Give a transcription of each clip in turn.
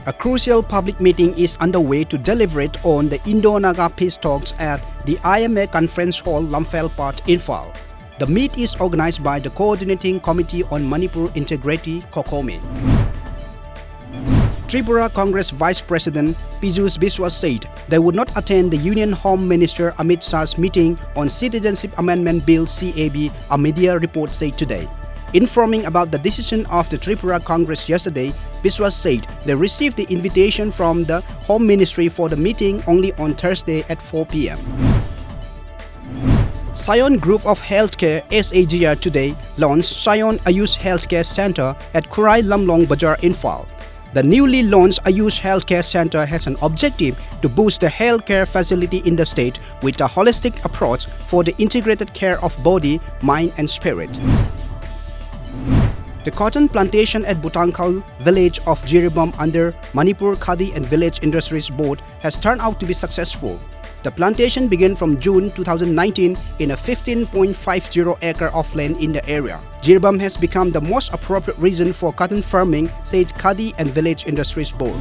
A crucial public meeting is underway to deliberate on the Indo-Naga peace talks at the IMA Conference Hall, Lamphel, Imphal. The meet is organized by the Coordinating Committee on Manipur Integrity, COCOMI. Tripura Congress Vice President Piyush Biswas said they would not attend the Union Home Minister Amit Shah's meeting on Citizenship Amendment Bill CAB, a media report said today. Informing about the decision of the Tripura Congress yesterday, Biswas said they received the invitation from the Home Ministry for the meeting only on Thursday at 4 p.m. Sion Group of Healthcare SAGR today launched Sion Ayush Healthcare Center at Khurai Lamlong Bazaar, Imphal. The newly launched Ayush Healthcare Center has an objective to boost the healthcare facility in the state with a holistic approach for the integrated care of body, mind and spirit. The cotton plantation at Butankal village of Jiribam under Manipur Khadi and Village Industries Board has turned out to be successful. The plantation began from June 2019 in a 15.50 acre of land in the area. Jiribam has become the most appropriate region for cotton farming, said Khadi and Village Industries Board.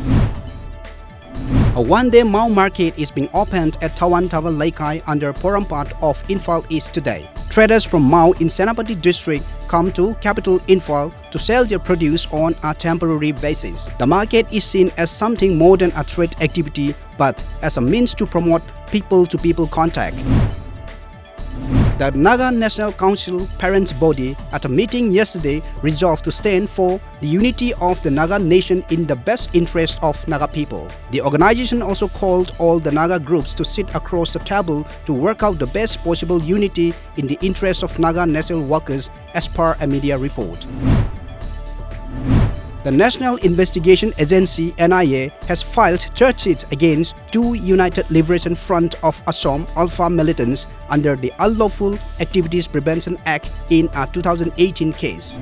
A one-day Mau market is being opened at Tawan Tawa Laikai under Porampat of Imphal East today. Traders from Mau in Senapati district come to capital Imphal to sell their produce on a temporary basis. The market is seen as something more than a trade activity but as a means to promote people-to-people contact. The Naga National Council parents body at a meeting yesterday resolved to stand for the unity of the Naga nation in the best interest of Naga people. The organization also called all the Naga groups to sit across the table to work out the best possible unity in the interest of Naga national workers, as per a media report. The National Investigation Agency (NIA) has filed charge sheets against two United Liberation Front of Assam Alpha militants under the Unlawful Activities Prevention Act in a 2018 case.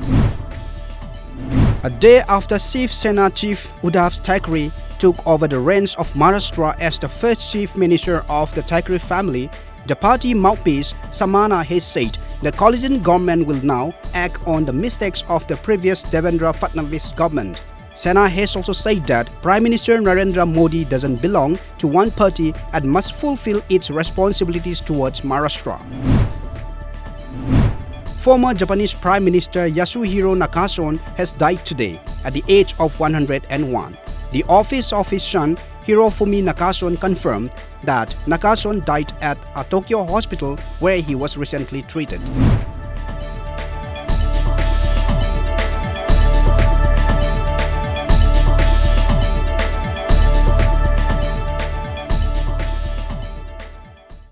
A day after Shiv Sena Chief Uddhav Thackeray took over the reins of Maharashtra as the first Chief Minister of the Thackeray family, the party mouthpiece Samana has said the coalition government will now act on the mistakes of the previous Devendra Fadnavis government. Sena has also said that Prime Minister Narendra Modi doesn't belong to one party and must fulfill its responsibilities towards Maharashtra. Former Japanese Prime Minister Yasuhiro Nakasone has died today at the age of 101. The office of his son Hirofumi Nakasone confirmed that Nakasone died at a Tokyo hospital where he was recently treated.